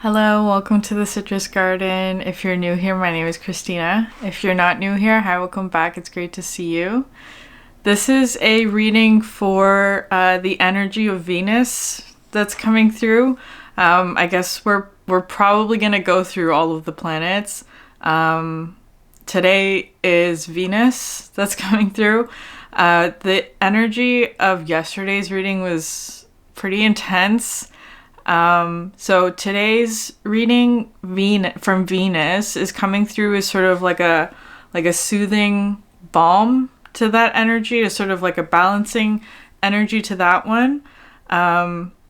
Hello, welcome to the Citrus Garden. If you're new here, my name is Christina. If you're not new here, hi, welcome back. It's great to see you. This is a reading for the energy of Venus that's coming through. I guess we're probably gonna go through all of the planets. Today is Venus that's coming through. The energy of yesterday's reading was pretty intense. So today's reading from Venus is coming through as sort of like a soothing balm to that energy, to sort of like a balancing energy to that one.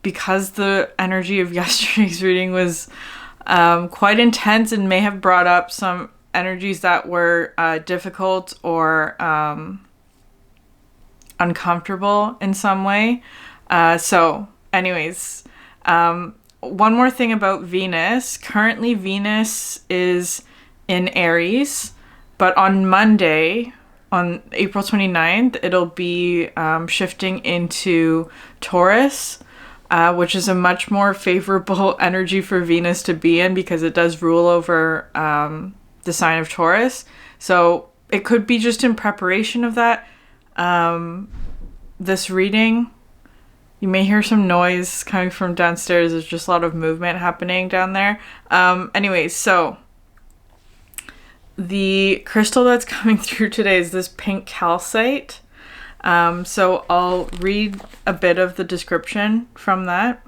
Because the energy of yesterday's reading was quite intense and may have brought up some energies that were difficult or uncomfortable in some way. So anyways, one more thing about Venus. Currently, Venus is in Aries, but on Monday, on April 29th, it'll be shifting into Taurus, which is a much more favorable energy for Venus to be in because it does rule over the sign of Taurus. So it could be just in preparation of that, this reading. You may hear some noise coming from downstairs. There's just a lot of movement happening down there. Anyways, so the crystal that's coming through today is this pink calcite. So I'll read a bit of the description from that.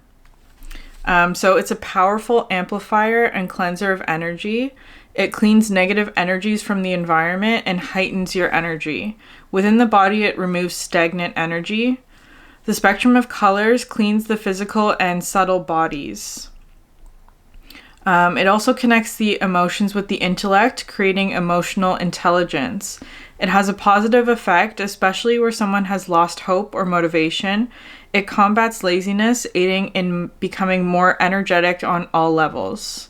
So it's a powerful amplifier and cleanser of energy. It cleans negative energies from the environment and heightens your energy. Within the body, it removes stagnant energy. The spectrum of colors cleans the physical and subtle bodies. It also connects the emotions with the intellect, creating emotional intelligence. It has a positive effect, especially where someone has lost hope or motivation. It combats laziness, aiding in becoming more energetic on all levels.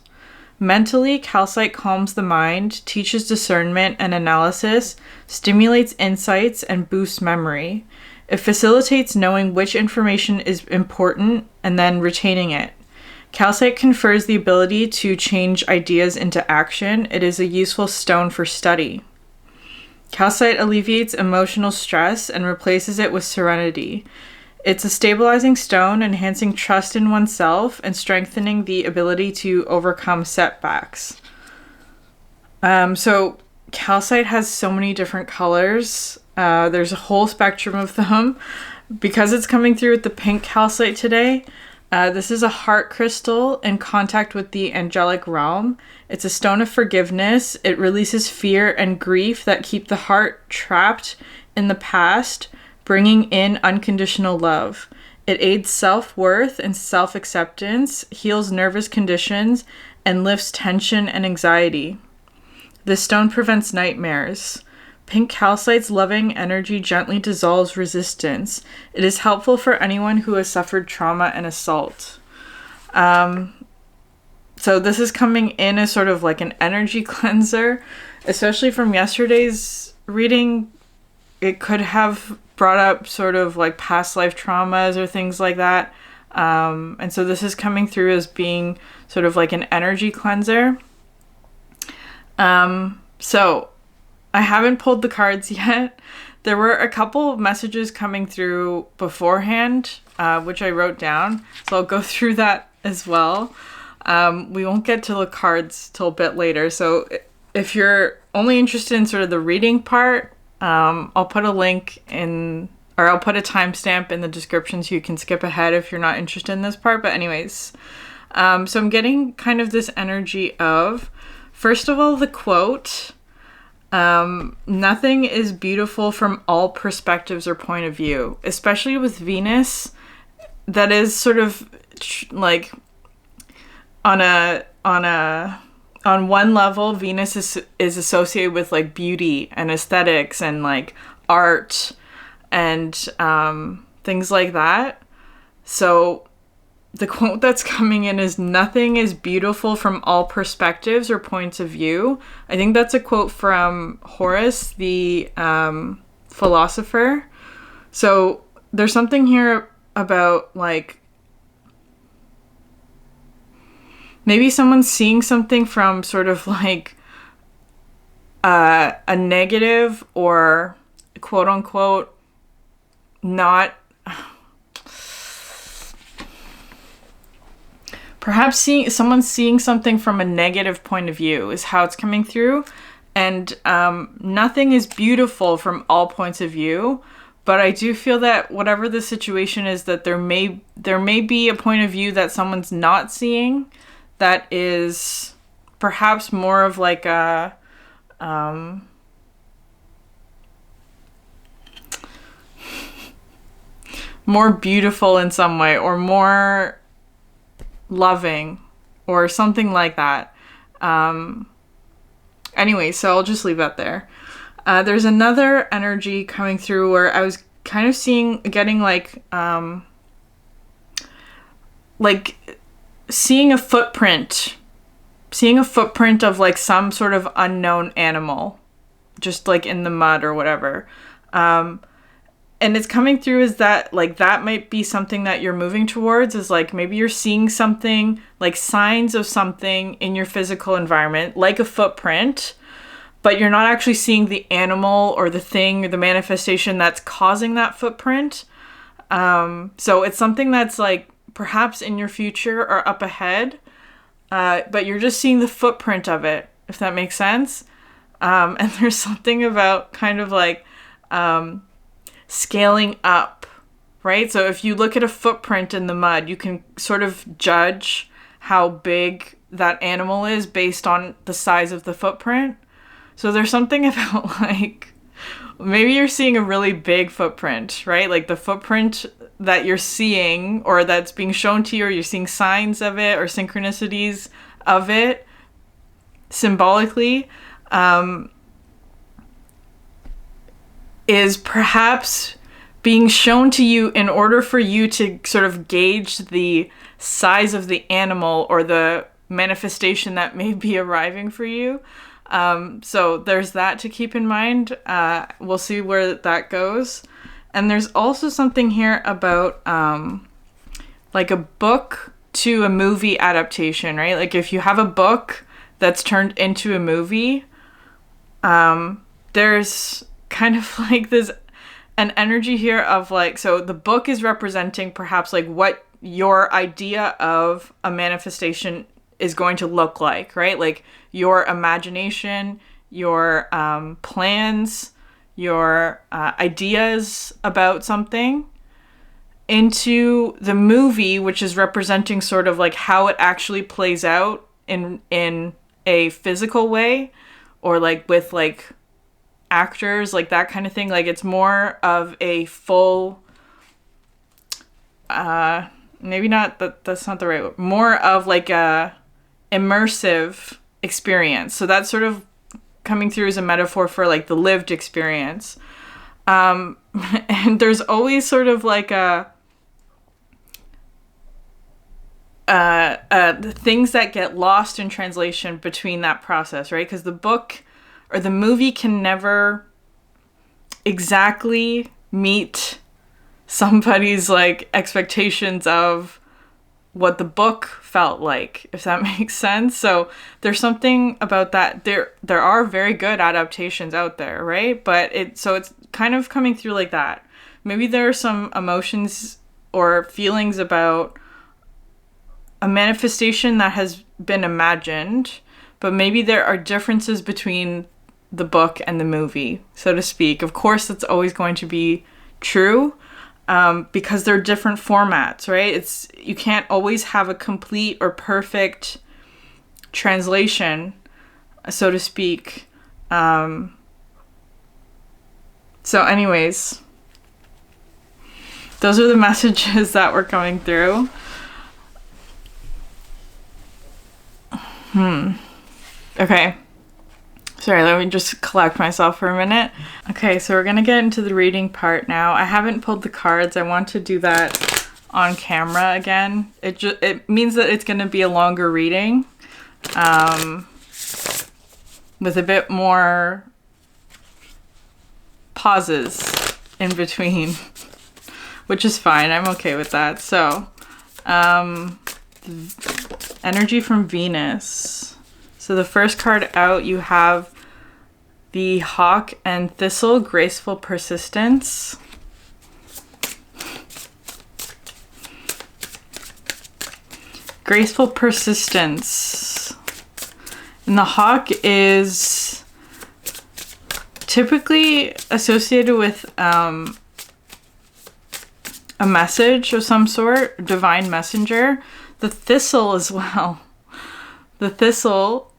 Mentally, calcite calms the mind, teaches discernment and analysis, stimulates insights, and boosts memory. It facilitates knowing which information is important and then retaining it. Calcite confers the ability to change ideas into action. It is a useful stone for study. Calcite alleviates emotional stress and replaces it with serenity. It's a stabilizing stone, enhancing trust in oneself and strengthening the ability to overcome setbacks. So calcite has so many different colors. There's a whole spectrum of them. Because it's coming through with the pink calcite today, this is a heart crystal in contact with the angelic realm. It's a stone of forgiveness. It releases fear and grief that keep the heart trapped in the past, bringing in unconditional love. It aids self-worth and self-acceptance, heals nervous conditions, and lifts tension and anxiety. This stone prevents nightmares. Pink calcite's loving energy gently dissolves resistance. It is helpful for anyone who has suffered trauma and assault. So this is coming in as sort of like an energy cleanser, especially from yesterday's reading. It could have brought up sort of like past life traumas or things like that. And so this is coming through as being sort of like an energy cleanser. So I haven't pulled the cards yet. There were a couple of messages coming through beforehand, which I wrote down. So I'll go through that as well. We won't get to the cards till a bit later. So if you're only interested in sort of the reading part, I'll put a link in, or I'll put a timestamp in the description so you can skip ahead if you're not interested in this part. But anyways, so I'm getting kind of this energy of, first of all, the quote, nothing is beautiful from all perspectives or point of view, especially with Venus. That is sort of like on one level, Venus is associated with like beauty and aesthetics and like art and things like that. So the quote that's coming in is, nothing is beautiful from all perspectives or points of view. I think that's a quote from Horace, the philosopher. So there's something here about like maybe someone's seeing something from sort of like a negative or quote unquote not, perhaps someone's seeing something from a negative point of view is how it's coming through. And nothing is beautiful from all points of view, but I do feel that whatever the situation is, that there may be a point of view that someone's not seeing that is perhaps more of like a more beautiful in some way, or more loving, or something like that. Anyway, so I'll just leave that there. There's another energy coming through where I was kind of getting like seeing a footprint of like some sort of unknown animal, just like in the mud or whatever. And it's coming through as that, like, that might be something that you're moving towards, is like maybe you're seeing something, like signs of something in your physical environment, like a footprint, but you're not actually seeing the animal or the thing or the manifestation that's causing that footprint. So it's something that's like perhaps in your future or up ahead, but you're just seeing the footprint of it, if that makes sense. And there's something about kind of like scaling up, right? So if you look at a footprint in the mud, you can sort of judge how big that animal is based on the size of the footprint. So there's something about like, maybe you're seeing a really big footprint, right? Like the footprint that you're seeing, or that's being shown to you, or you're seeing signs of it or synchronicities of it symbolically, is perhaps being shown to you in order for you to sort of gauge the size of the animal or the manifestation that may be arriving for you. So there's that to keep in mind. We'll see where that goes. And there's also something here about like a book to a movie adaptation, right? Like if you have a book that's turned into a movie, there's kind of like this an energy here of like, so the book is representing perhaps like what your idea of a manifestation is going to look like, right? Like your imagination, your plans, your ideas about something, into the movie, which is representing sort of like how it actually plays out in a physical way, or like with like actors, like that kind of thing. Like it's more of a full maybe not that's not the right word, more of like a immersive experience. So that's sort of coming through as a metaphor for like the lived experience. And there's always sort of like things that get lost in translation between that process, right? Because the book or the movie can never exactly meet somebody's like expectations of what the book felt like, if that makes sense. So there's something about that. There are very good adaptations out there, right? But it's kind of coming through like that. Maybe there are some emotions or feelings about a manifestation that has been imagined, but maybe there are differences between the book and the movie, so to speak. Of course, that's always going to be true, because they're different formats, right? You can't always have a complete or perfect translation, so to speak. So anyways, those are the messages that were coming through. Okay. Sorry, let me just collect myself for a minute. Okay, so we're going to get into the reading part now. I haven't pulled the cards. I want to do that on camera again. It means that it's going to be a longer reading, with a bit more pauses in between, which is fine. I'm okay with that. So, Energy from Venus. So the first card out, you have the Hawk and Thistle, Graceful Persistence. Graceful Persistence. And the Hawk is typically associated with a message of some sort, divine messenger. The Thistle as well. The Thistle,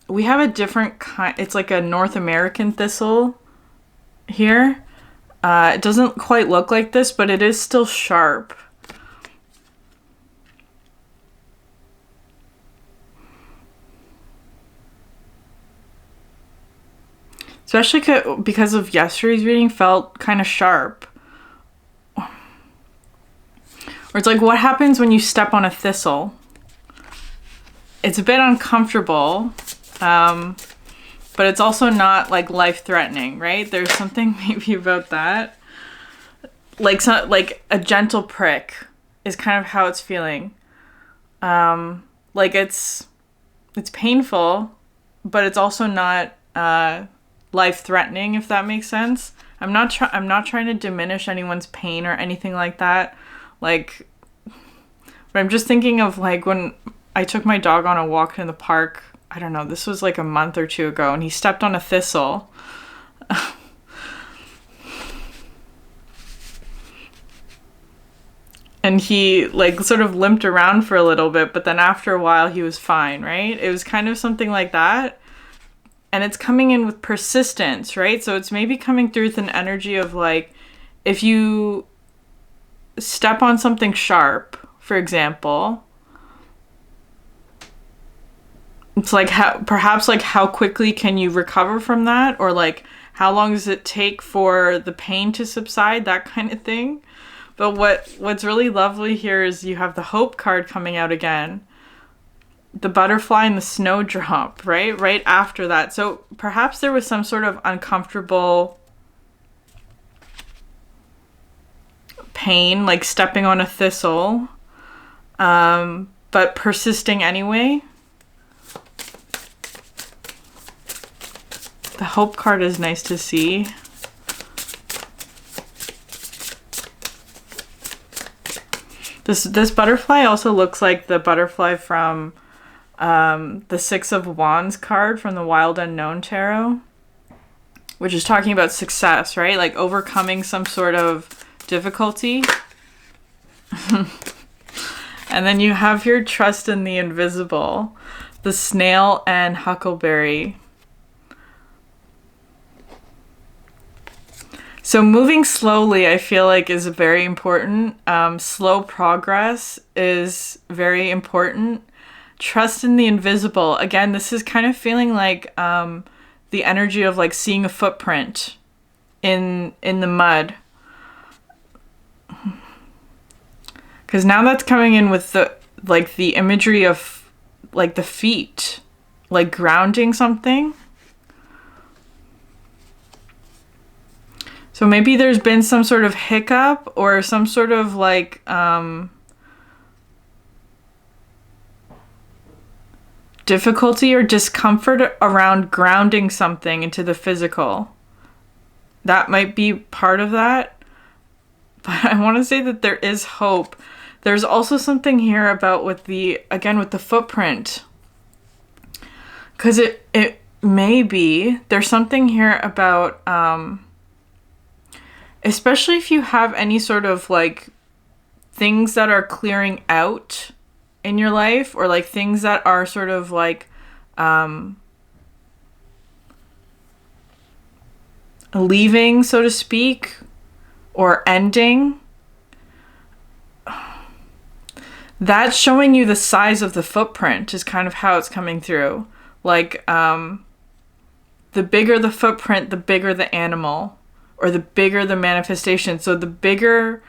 we have a different kind, it's like a North American thistle here. It doesn't quite look like this, but it is still sharp. Especially because of yesterday's reading, felt kind of sharp. Or it's like, what happens when you step on a thistle? It's a bit uncomfortable, but it's also not like life-threatening, right? There's something maybe about that. Like a gentle prick is kind of how it's feeling. Like it's painful, but it's also not life-threatening, if that makes sense. I'm not trying to diminish anyone's pain or anything like that. Like, but I'm just thinking of like when I took my dog on a walk in the park. I don't know, this was like a month or two ago, and he stepped on a thistle. And he like sort of limped around for a little bit, but then after a while he was fine, right? It was kind of something like that. And it's coming in with persistence, right? So it's maybe coming through with an energy of like, if you step on something sharp, for example, it's like how quickly can you recover from that? Or like, how long does it take for the pain to subside? That kind of thing. But what's really lovely here is you have the Hope card coming out again. The butterfly and the snowdrop, right? Right after that. So perhaps there was some sort of uncomfortable pain, like stepping on a thistle, but persisting anyway. The Hope card is nice to see. This butterfly also looks like the butterfly from the Six of Wands card from the Wild Unknown Tarot, which is talking about success, right? Like overcoming some sort of difficulty. And then you have your Trust in the Invisible, the Snail and Huckleberry. So moving slowly, I feel like, is very important. Slow progress is very important. Trust in the invisible. Again, this is kind of feeling like the energy of like seeing a footprint in the mud. Because now that's coming in with the imagery of like the feet, like grounding something. So maybe there's been some sort of hiccup or some sort of like difficulty or discomfort around grounding something into the physical. That might be part of that. But I want to say that there is hope. There's also something here about with the footprint. Because it may be, there's something here about especially if you have any sort of like things that are clearing out in your life, or like things that are sort of like leaving, so to speak, or ending. That's showing you the size of the footprint is kind of how it's coming through. Like the bigger the footprint, the bigger the animal. Or the bigger the manifestation. So the bigger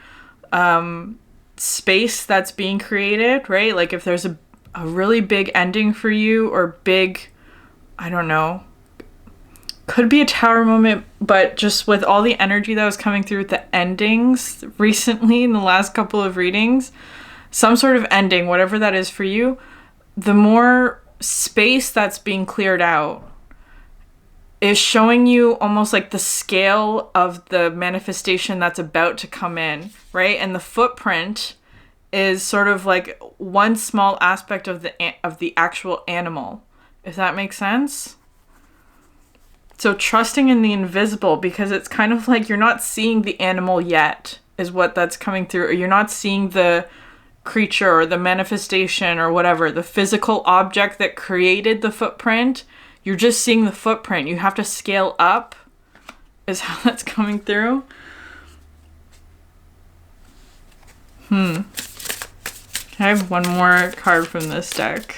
space that's being created, right? Like if there's a really big ending for you, or big, I don't know, could be a tower moment, but just with all the energy that was coming through with the endings recently in the last couple of readings, some sort of ending, whatever that is for you, the more space that's being cleared out is showing you almost like the scale of the manifestation that's about to come in, right? And the footprint is sort of like one small aspect of the actual animal, if that makes sense. So trusting in the invisible, because it's kind of like you're not seeing the animal yet, is what that's coming through. Or you're not seeing the creature or the manifestation or whatever, the physical object that created the footprint. You're just seeing the footprint. You have to scale up, is how that's coming through. I have one more card from this deck.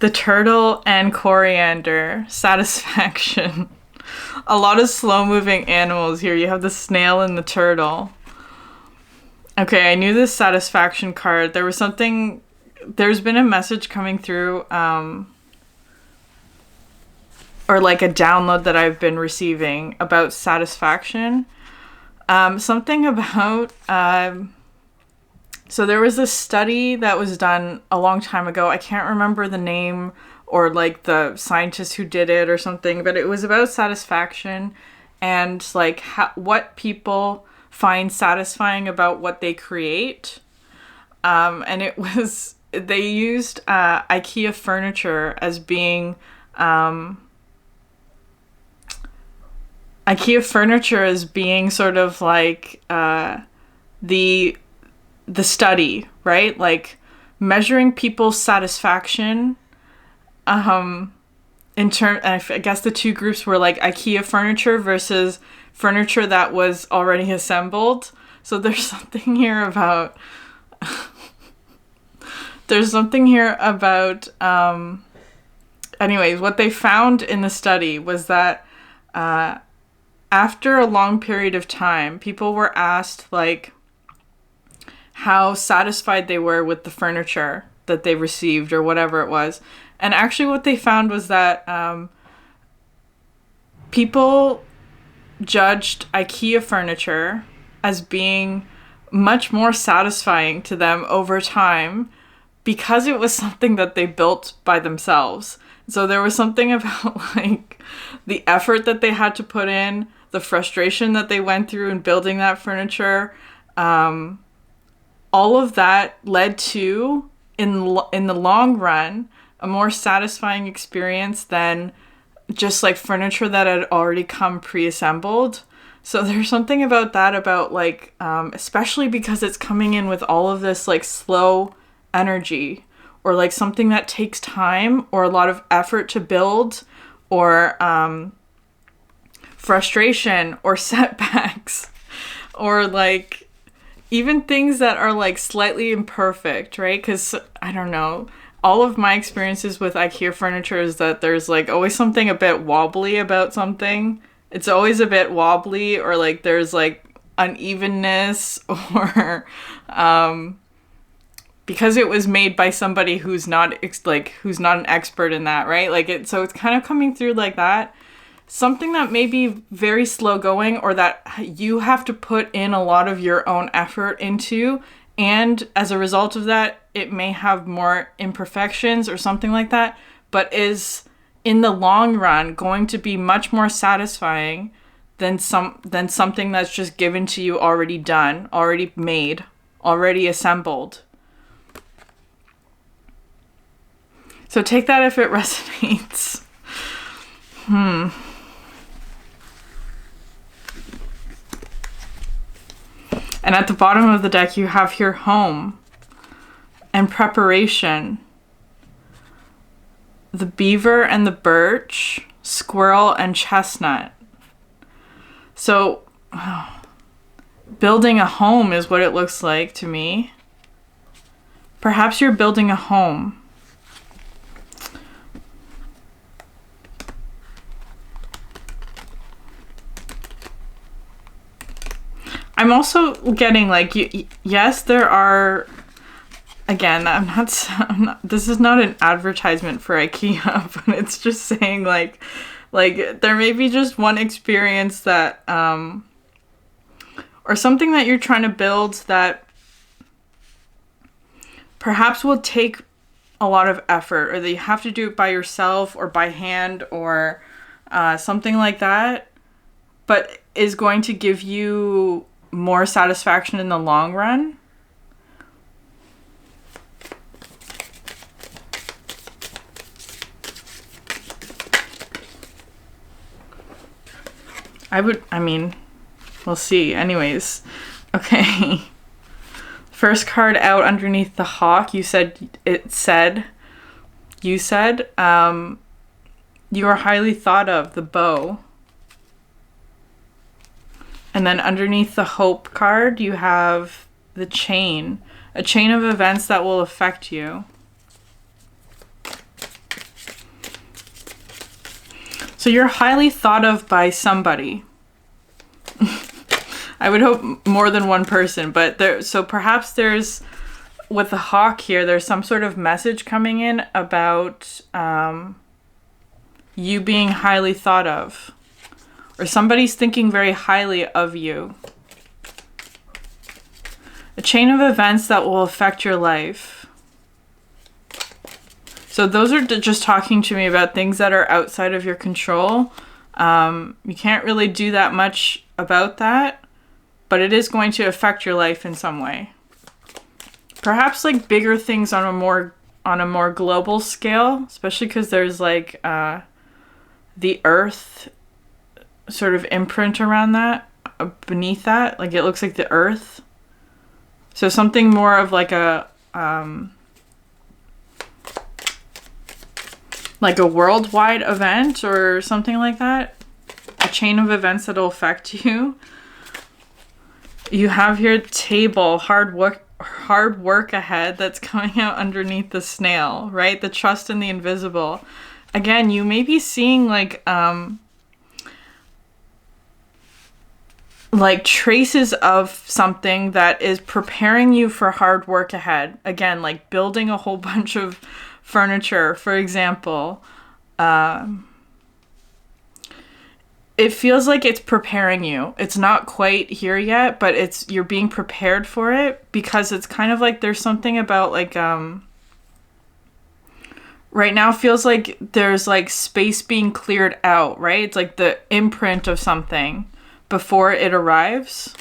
The turtle and coriander. Satisfaction. A lot of slow-moving animals here. You have the snail and the turtle. Okay, I knew this satisfaction card. There's been a message coming through, or like a download that I've been receiving about satisfaction. Something about, so there was this study that was done a long time ago. I can't remember the name or like the scientist who did it or something, but it was about satisfaction and like what people find satisfying about what they create. And they used IKEA furniture as being, sort of like the study, right? Like measuring people's satisfaction. I guess the two groups were like IKEA furniture versus furniture that was already assembled. So there's something here about anyways, what they found in the study was that after a long period of time, people were asked like how satisfied they were with the furniture that they received or whatever it was. And actually what they found was that people judged IKEA furniture as being much more satisfying to them over time because it was something that they built by themselves. So there was something about like the effort that they had to put in, the frustration that they went through in building that furniture. All of that led to, in the long run, a more satisfying experience than just like furniture that had already come pre-assembled. So there's something about that, about like, especially because it's coming in with all of this like slow energy, or like something that takes time or a lot of effort to build, or frustration or setbacks, or like even things that are like slightly imperfect, right? Because I don't know, all of my experiences with IKEA furniture is that there's like always something a bit wobbly about something. It's always a bit wobbly, or like there's like unevenness, or because it was made by somebody who's not an expert in that, right? Like so it's kind of coming through like that. Something that may be very slow going, or that you have to put in a lot of your own effort into, and as a result of that, it may have more imperfections or something like that, but is in the long run going to be much more satisfying than something that's just given to you already done, already made, already assembled. So take that if it resonates. And at the bottom of the deck, you have here home and preparation. The beaver and the birch, squirrel and chestnut. So building a home is what it looks like to me. Perhaps you're building a home. I'm also getting like, yes, there are, again, I'm not, this is not an advertisement for IKEA, but it's just saying like, Like, there may be just one experience that, or something that you're trying to build that perhaps will take a lot of effort, or that you have to do it by yourself or by hand or something like that, but is going to give you more satisfaction in the long run. I mean, we'll see. Anyways, okay. First card out underneath the hawk, you said, you are highly thought of, the bow. And then underneath the hope card, you have the chain, a chain of events that will affect you. So you're highly thought of by somebody. I would hope more than one person, but so perhaps there's, with the hawk here, there's some sort of message coming in about you being highly thought of, or somebody's thinking very highly of you. A chain of events that will affect your life. So those are just talking to me about things that are outside of your control. You can't really do that much about that, but it is going to affect your life in some way. Perhaps like bigger things on a more global scale, especially because there's like the earth sort of imprint around that, beneath that, like it looks like the earth. So something more of like a worldwide event or something like that. A chain of events that'll affect you. You have your table, hard work ahead, that's coming out underneath the snail, right? The trust in the invisible. Again, you may be seeing like traces of something that is preparing you for hard work ahead. Again, like building a whole bunch of furniture, for example. It feels like it's preparing you. It's not quite here yet, but you're being prepared for it, because it's kind of like there's something about like right now feels like there's like space being cleared out, right? It's like the imprint of something before it arrives.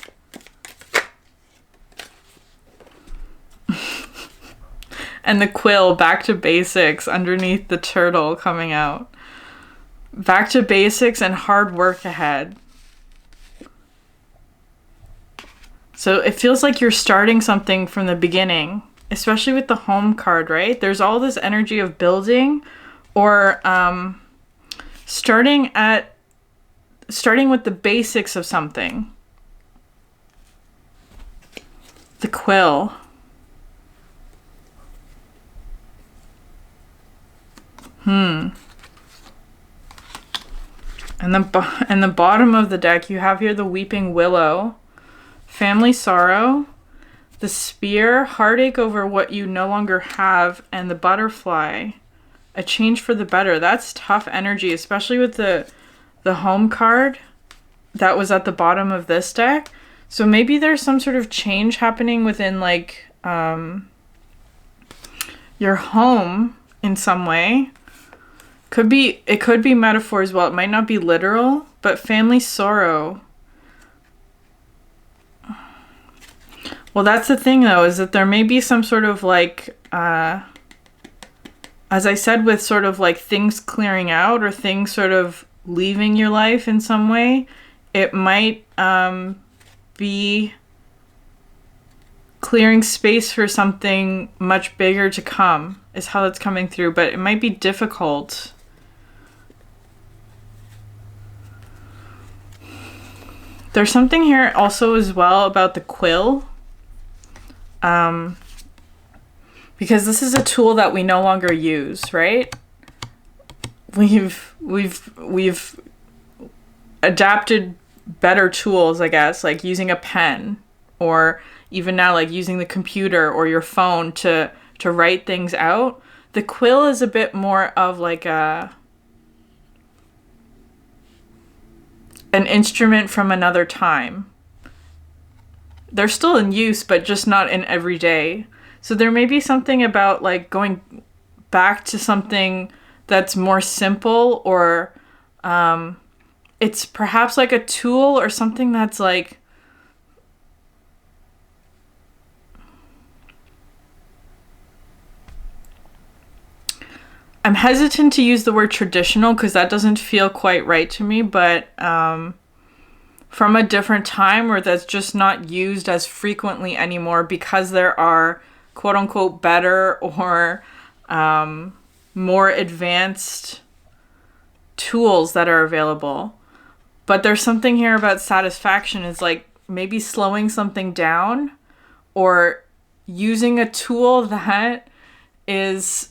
And the quill, back to basics, underneath the turtle coming out. Back to basics and hard work ahead. So it feels like you're starting something from the beginning, especially with the home card, right? There's all this energy of building, or starting with the basics of something. The quill. And the bottom of the deck, you have here the weeping willow, family sorrow, the spear, heartache over what you no longer have, and the butterfly, a change for the better. That's tough energy, especially with the home card that was at the bottom of this deck. So maybe there's some sort of change happening within like your home in some way. It could be metaphor as well. It might not be literal, but family sorrow. Well, that's the thing though, is that there may be some sort of like, as I said, with sort of like things clearing out or things sort of leaving your life in some way. It might be clearing space for something much bigger to come, is how that's coming through, but it might be difficult. There's something here also as well about the quill. Because this is a tool that we no longer use, right? We've adapted better tools, I guess, like using a pen, or even now like using the computer or your phone to write things out. The quill is a bit more of like a an instrument from another time. They're still in use, but just not in every day. So there may be something about like going back to something that's more simple, or it's perhaps like a tool or something that's like, I'm hesitant to use the word traditional because that doesn't feel quite right to me, but from a different time, or that's just not used as frequently anymore because there are quote unquote better or more advanced tools that are available. But there's something here about satisfaction is like maybe slowing something down or using a tool that is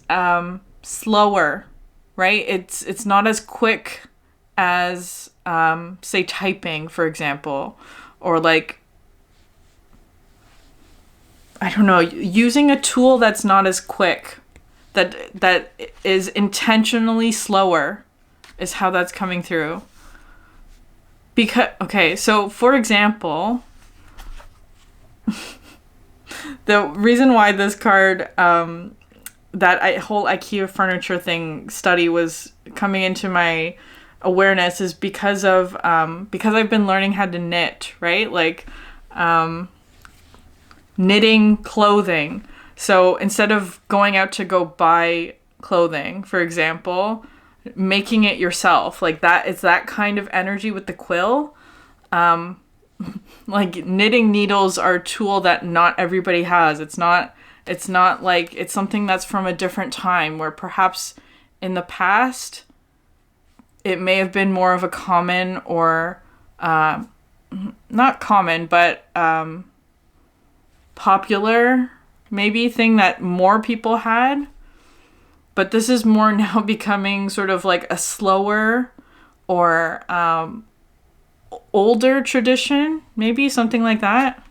slower, right? It's not as quick as say typing, for example, or like, I don't know, using a tool that's not as quick, that is intentionally slower, is how that's coming through. Because, okay, so for example, the reason why this card, that whole IKEA furniture thing study was coming into my awareness is because I've been learning how to knit, right? Like, knitting clothing. So instead of going out to go buy clothing, for example, making it yourself, like that, it's that kind of energy with the quill. Like knitting needles are a tool that not everybody has. It's not like, it's something that's from a different time where perhaps in the past it may have been more of a common or not common, but popular maybe thing that more people had. But this is more now becoming sort of like a slower or older tradition, maybe something like that.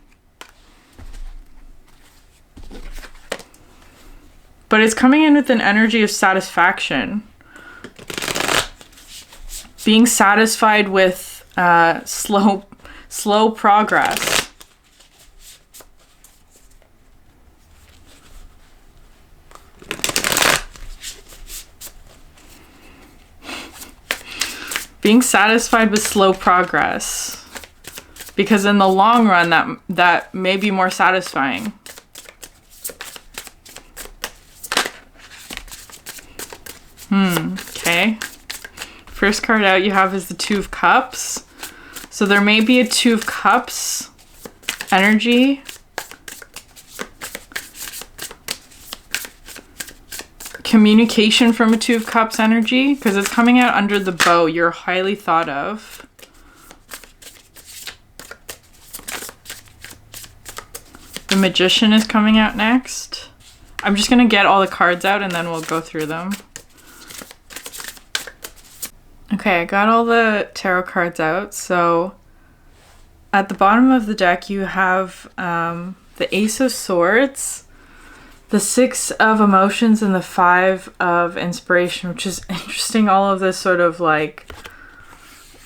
But it's coming in with an energy of satisfaction. Being satisfied with slow progress. Being satisfied with slow progress. Because in the long run, that may be more satisfying. Okay. First card out you have is the Two of Cups. So there may be a Two of Cups energy. Communication from a Two of Cups energy, because it's coming out under the bow. You're highly thought of. The Magician is coming out next. I'm just going to get all the cards out and then we'll go through them. Okay, I got all the tarot cards out. So at the bottom of the deck you have the Ace of Swords, the Six of Emotions, and the Five of Inspiration, which is interesting. All of this sort of like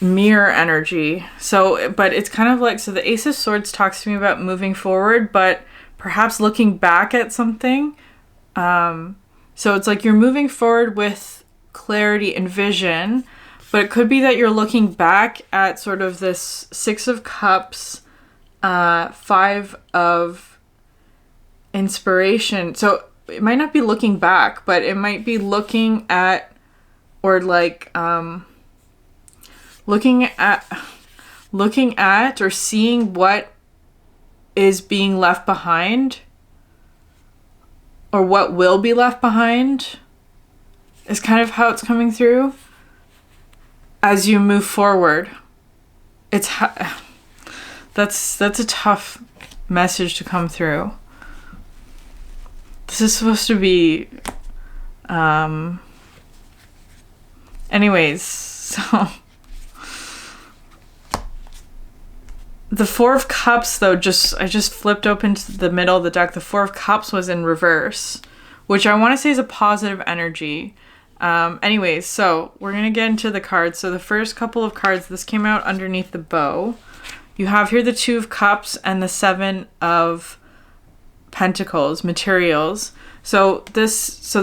mirror energy. So, but it's kind of like, so the Ace of Swords talks to me about moving forward, but perhaps looking back at something. So it's like you're moving forward with clarity and vision, but it could be that you're looking back at sort of this Six of Cups, Five of Inspiration. So it might not be looking back, but it might be looking at, or like looking at or seeing what is being left behind, or what will be left behind, is kind of how it's coming through as you move forward. It's that's a tough message to come through. This is supposed to be anyways, so the Four of Cups, though, I just flipped open to the middle of the deck. The Four of Cups was in reverse, which I want to say is a positive energy. Anyways, so we're going to get into the cards. So the first couple of cards, this came out underneath the bow. You have here the Two of Cups and the Seven of Pentacles, materials. So this,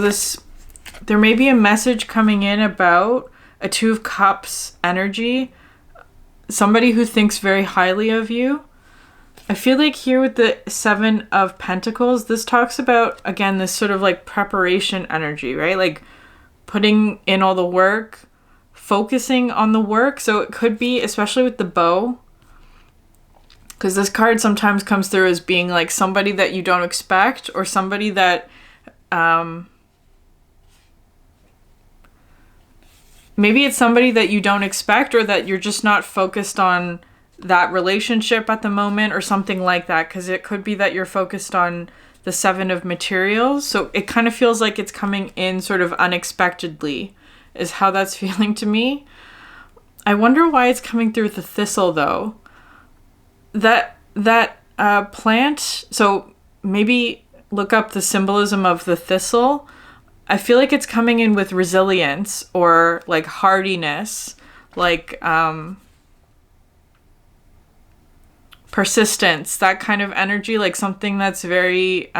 there may be a message coming in about a Two of Cups energy. Somebody who thinks very highly of you. I feel like here with the Seven of Pentacles, this talks about, again, this sort of like preparation energy, right? Like putting in all the work, focusing on the work. So it could be, especially with the bow, because this card sometimes comes through as being like somebody that you don't expect, or somebody that maybe it's somebody that you don't expect, or that you're just not focused on that relationship at the moment, or something like that, because it could be that you're focused on the Seven of Materials. So it kind of feels like it's coming in sort of unexpectedly, is how that's feeling to me. I wonder why it's coming through with the thistle, though. That plant, so maybe look up the symbolism of the thistle. I feel like it's coming in with resilience, or like hardiness, like persistence, that kind of energy, like something that's very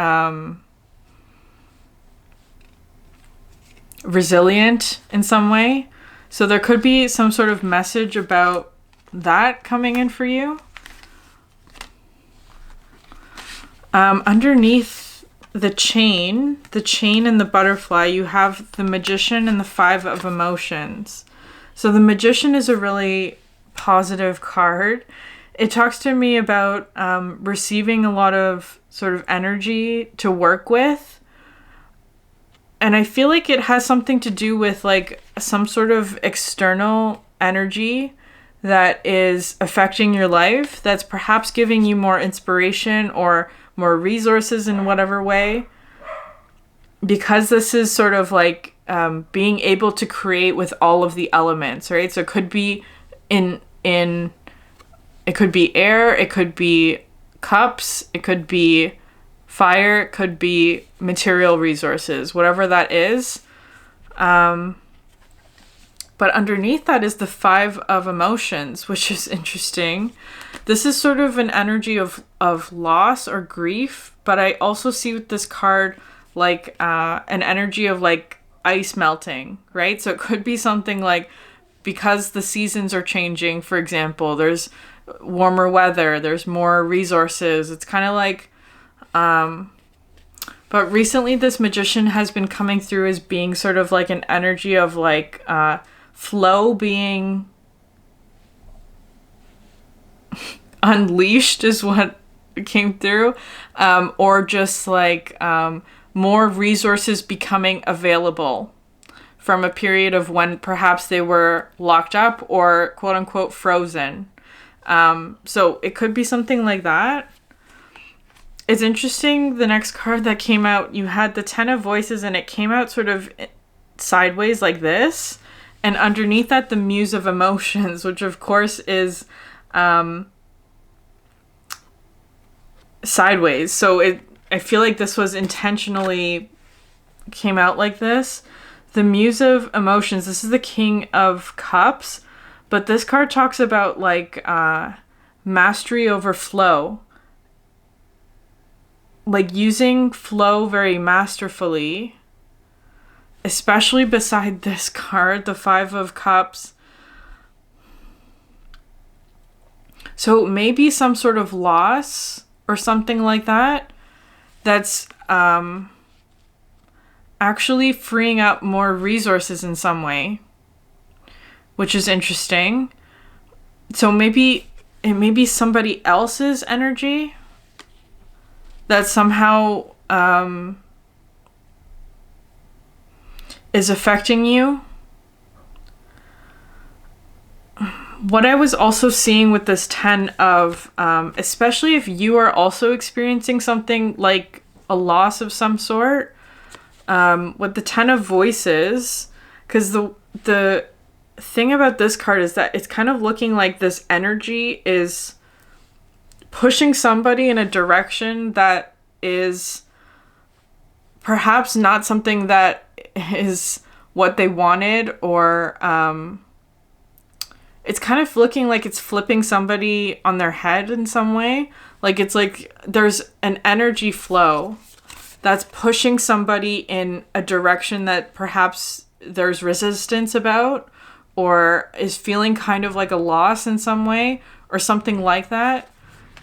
resilient in some way. So there could be some sort of message about that coming in for you. Underneath the chain and the butterfly, you have the Magician and the Five of Emotions. So the Magician is a really positive card. It talks to me about receiving a lot of sort of energy to work with. And I feel like it has something to do with like some sort of external energy that is affecting your life, that's perhaps giving you more inspiration or more resources in whatever way. Because this is sort of like being able to create with all of the elements, right? So it could be it could be air, it could be cups, it could be fire, it could be material resources, whatever that is. But underneath that is the Five of Emotions, which is interesting. This is sort of an energy of loss or grief, but I also see with this card like an energy of like ice melting, right? So it could be something like, because the seasons are changing, for example, there's warmer weather, there's more resources. It's kind of like, but recently this Magician has been coming through as being sort of like an energy of like flow being unleashed is what came through, or just like more resources becoming available from a period of when perhaps they were locked up or quote unquote frozen. So it could be something like that. It's interesting, the next card that came out, you had the Ten of Voices, and it came out sort of sideways like this. And underneath that, the Muse of Emotions, which of course is sideways. So I feel like this was intentionally came out like this. The Muse of Emotions, this is the King of Cups, but this card talks about like mastery over flow. Like using flow very masterfully, especially beside this card, the Five of Cups. So maybe some sort of loss or something like that, that's actually freeing up more resources in some way, which is interesting. So maybe it may be somebody else's energy that somehow is affecting you. What I was also seeing with this 10 of, especially if you are also experiencing something like a loss of some sort, with the 10 of Voices, because the thing about this card is that it's kind of looking like this energy is pushing somebody in a direction that is perhaps not something that is what they wanted, or it's kind of looking like it's flipping somebody on their head in some way. Like it's like there's an energy flow that's pushing somebody in a direction that perhaps there's resistance about, or is feeling kind of like a loss in some way, or something like that.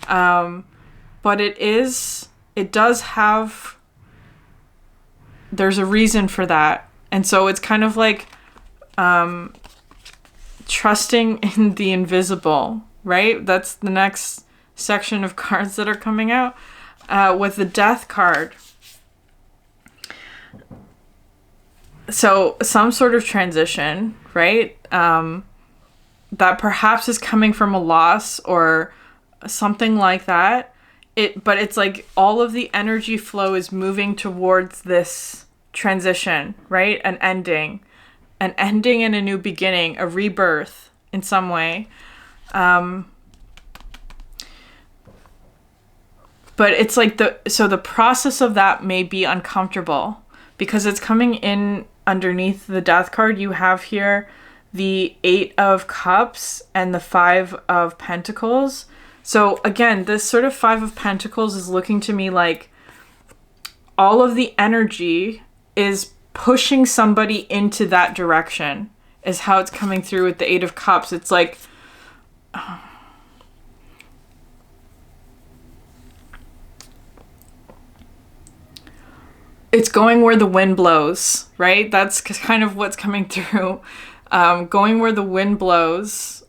But it does have, there's a reason for that. And so it's kind of like trusting in the invisible, right? That's the next section of cards that are coming out with the Death card. So some sort of transition, right? That perhaps is coming from a loss or something like that. But it's like all of the energy flow is moving towards this transition, right? An ending and a new beginning, a rebirth in some way. But it's like the process of that may be uncomfortable because it's coming in underneath the Death card. You have here the 8 of Cups and the 5 of Pentacles. So again, this sort of 5 of Pentacles is looking to me like all of the energy is pushing somebody into that direction, is how it's coming through with the 8 of Cups. It's like, it's going where the wind blows, right? That's kind of what's coming through. Going where the wind blows,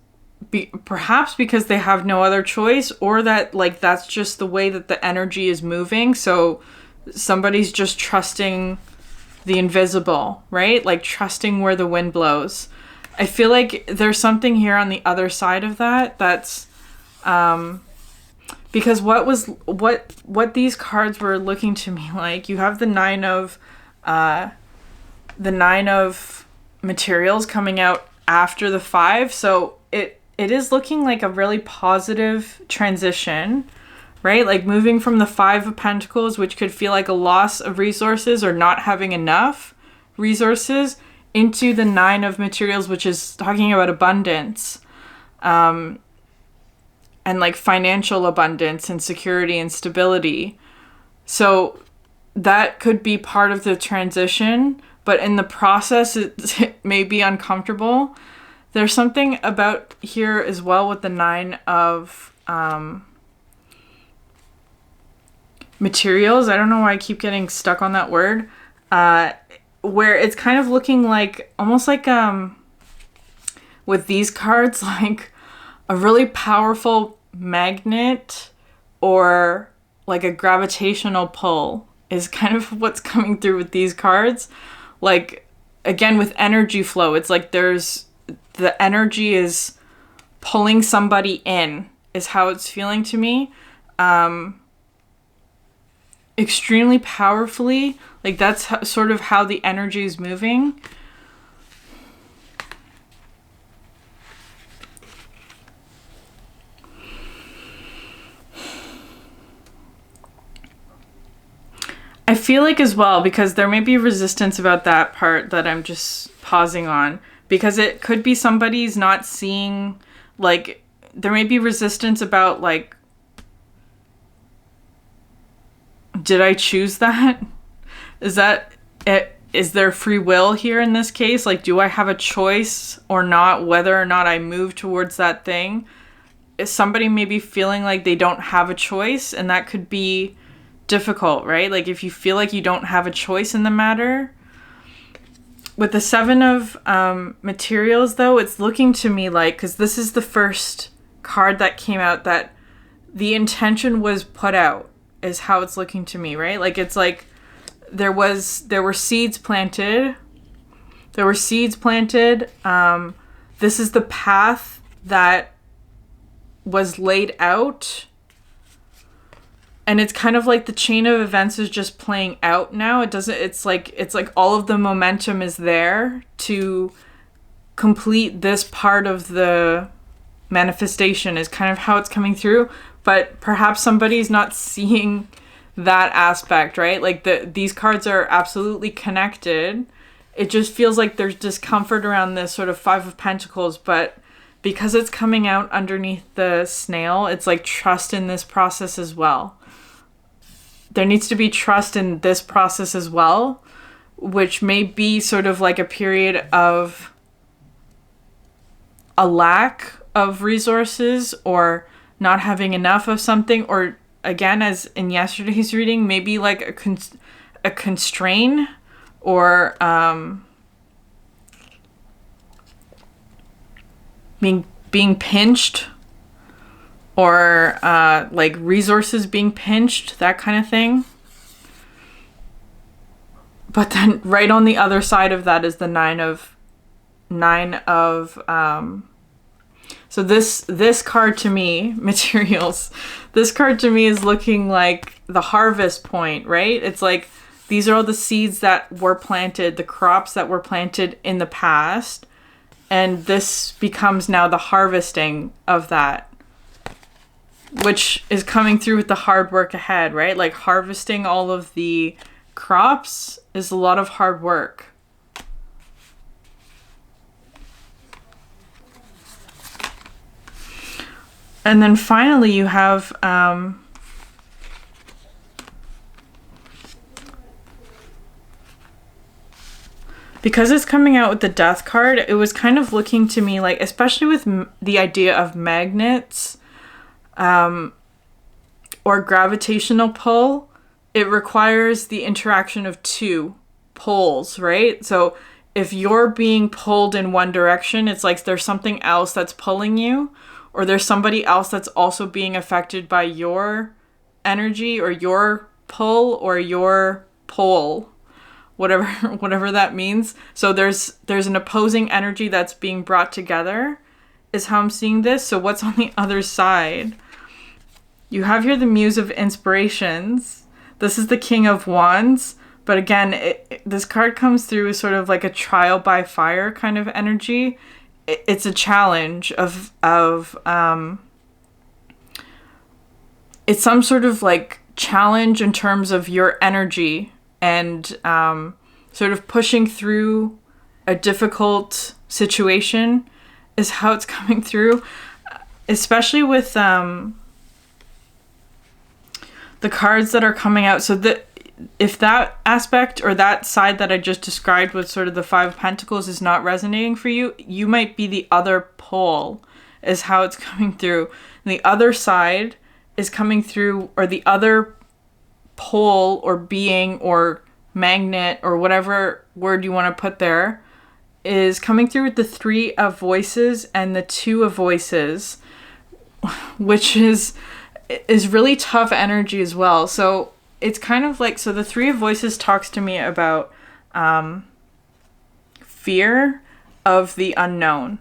perhaps because they have no other choice, or that like that's just the way that the energy is moving. So somebody's just trusting the invisible, right? Like trusting where the wind blows. I feel like there's something here on the other side of that. That's because what these cards were looking to me like. You have the 9 of materials coming out after the 5, so it is looking like a really positive transition, right? Like moving from the 5 of Pentacles, which could feel like a loss of resources or not having enough resources, into the 9 of materials, which is talking about abundance, and like financial abundance and security and stability. So that could be part of the transition, but in the process, it may be uncomfortable. There's something about here as well with the 9 of materials. I don't know why I keep getting stuck on that word. Where it's kind of looking like, almost like with these cards, like a really powerful magnet or like a gravitational pull is kind of what's coming through with these cards. Like, again, with energy flow, it's like the energy is pulling somebody in, is how it's feeling to me. Extremely powerfully. Like, that's sort of how the energy is moving. I feel like as well, because there may be resistance about that part that I'm just pausing on, because it could be somebody's not seeing, like, there may be resistance about, like, did I choose that? Is that it? Is there free will here in this case? Like, do I have a choice or not, whether or not I move towards that thing? Is somebody maybe feeling like they don't have a choice, and that could be difficult, right? Like, if you feel like you don't have a choice in the matter. With the 7 of materials, though, it's looking to me like, because this is the first card that came out, that the intention was put out, is how it's looking to me, right? Like, it's like there were seeds planted. This is the path that was laid out. And it's kind of like the chain of events is just playing out now. It's like all of the momentum is there to complete this part of the manifestation, is kind of how it's coming through. But perhaps somebody's not seeing that aspect, right? Like these cards are absolutely connected it just feels like there's discomfort around this sort of Five of Pentacles, but because it's coming out underneath the snail, it's like trust in this process as well. There needs to be trust in this process as well, which may be sort of like a period of a lack of resources or not having enough of something, or again, as in yesterday's reading, maybe like a constraint or being pinched, or like resources being pinched, that kind of thing. But then right on the other side of that is the nine of so this card to me, materials, this card to me is looking like the harvest point, right? It's like these are all the seeds that were planted, the crops that were planted in the past, and this becomes now the harvesting of that, which is coming through with the hard work ahead, right? Like harvesting all of the crops is a lot of hard work. And then finally you have because it's coming out with the Death card, it was kind of looking to me like, especially with the idea of magnets or gravitational pull, it requires the interaction of two poles, right? So if you're being pulled in one direction, it's like there's something else that's pulling you, or there's somebody else that's also being affected by your energy or your pull or your pole, whatever that means. So there's an opposing energy that's being brought together, is how I'm seeing this. So what's on the other side? You have here the Muse of Inspirations. This is the King of Wands. But again, this card comes through as sort of like a trial by fire kind of energy. It's a challenge of it's some sort of like challenge in terms of your energy and sort of pushing through a difficult situation is how it's coming through, especially with the cards that are coming out. So if that aspect or that side that I just described with sort of the Five of Pentacles is not resonating for you, you might be the other pole, is how it's coming through. And the other side is coming through, or the other pole or being or magnet or whatever word you want to put there, is coming through with the Three of Voices and the Two of Voices, which is really tough energy as well. So it's kind of like, so the Three of Voices talks to me about fear of the unknown,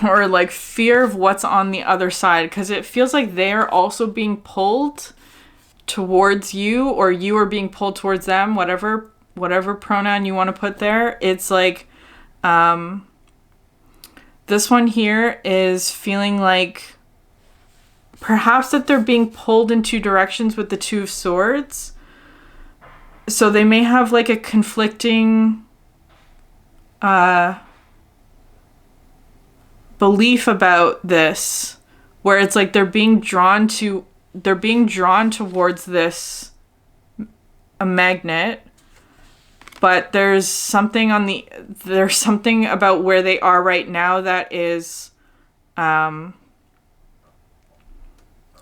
or like fear of what's on the other side, because it feels like they're also being pulled towards you, or you are being pulled towards them, whatever pronoun you want to put there. It's like this one here is feeling like perhaps that they're being pulled in two directions with the Two of Swords. So they may have like a conflicting belief about this, where it's like they're being drawn towards this a magnet, but there's something about where they are right now that is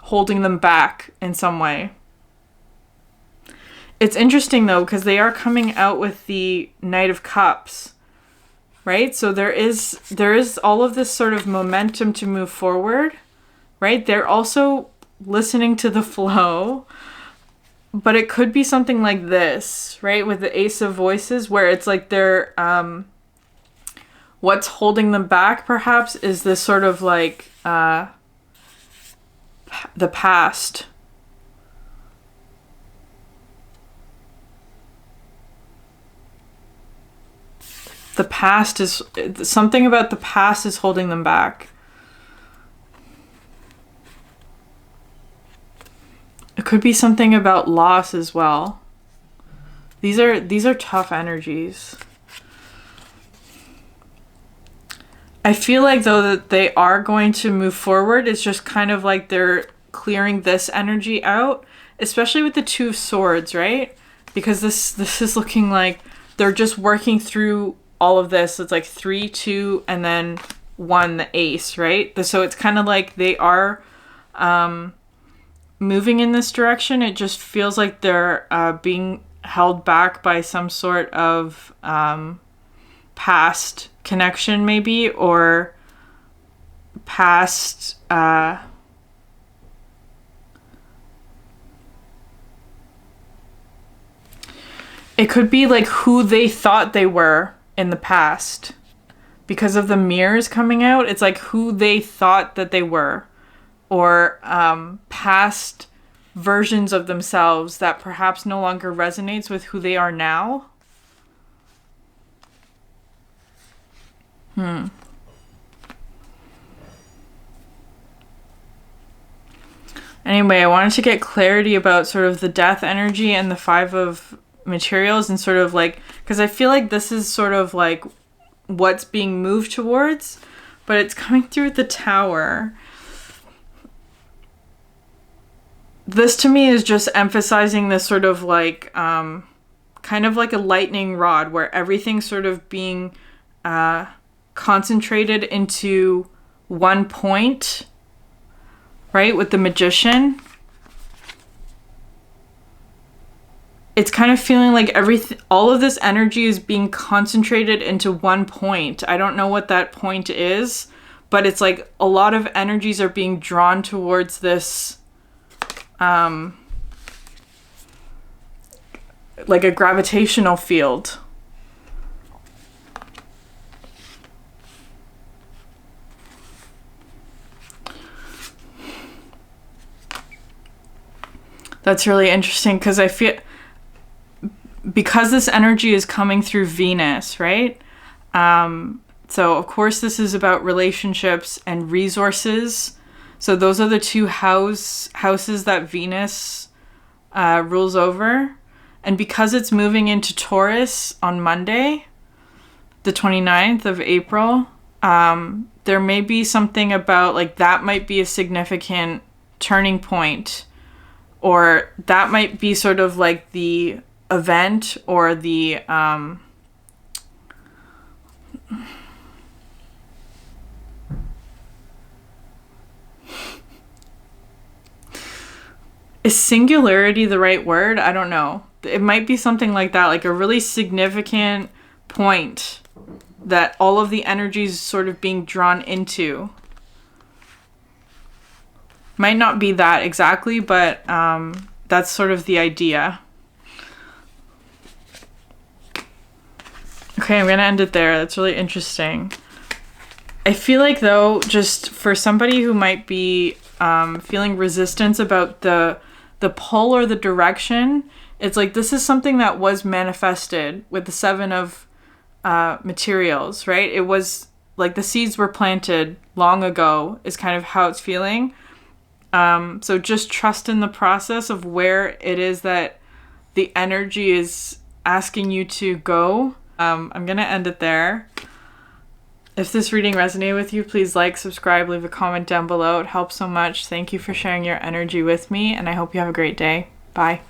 holding them back in some way. It's interesting though, because they are coming out with the Knight of Cups, right? So there is all of this sort of momentum to move forward, right? They're also listening to the flow, but it could be something like this, right? With the Ace of Voices, where it's like they're what's holding them back perhaps is this sort of like the past. The past is something about the past is holding them back. It could be something about loss as well. These are tough energies. I feel like though that they are going to move forward. It's just kind of like they're clearing this energy out, especially with the Two of Swords, right? Because this is looking like they're just working through all of this. It's like 3, 2, and then 1, the Ace, right? So it's kind of like they are moving in this direction. It just feels like they're being held back by some sort of past connection, maybe, or past it could be like who they thought they were in the past. Because of the mirrors coming out, it's like who they thought that they were, or past versions of themselves that perhaps no longer resonates with who they are now. Anyway, I wanted to get clarity about sort of the death energy and the 5 of materials, and sort of like, because I feel like this is sort of like what's being moved towards, but it's coming through the Tower. This to me is just emphasizing this sort of like kind of like a lightning rod, where everything's sort of being concentrated into one point, right? With the Magician, it's kind of feeling like all of this energy is being concentrated into one point. I don't know what that point is, but it's like a lot of energies are being drawn towards this, like a gravitational field. That's really interesting, because I feel, because this energy is coming through Venus, right? So of course this is about relationships and resources. So those are the two houses that Venus rules over. And because it's moving into Taurus on Monday, the 29th of April, there may be something about like that might be a significant turning point, or that might be sort of like the event or the is singularity the right word? I don't know. It might be something like that, like a really significant point that all of the energies sort of being drawn into. Might not be that exactly, but that's sort of the idea. Okay, I'm gonna end it there. That's really interesting. I feel like though, just for somebody who might be feeling resistance about the pull or the direction, it's like this is something that was manifested with the 7 of materials, right? It was like the seeds were planted long ago is kind of how it's feeling. So just trust in the process of where it is that the energy is asking you to go. I'm going to end it there. If this reading resonated with you, please like, subscribe, leave a comment down below. It helps so much. Thank you for sharing your energy with me, and I hope you have a great day. Bye.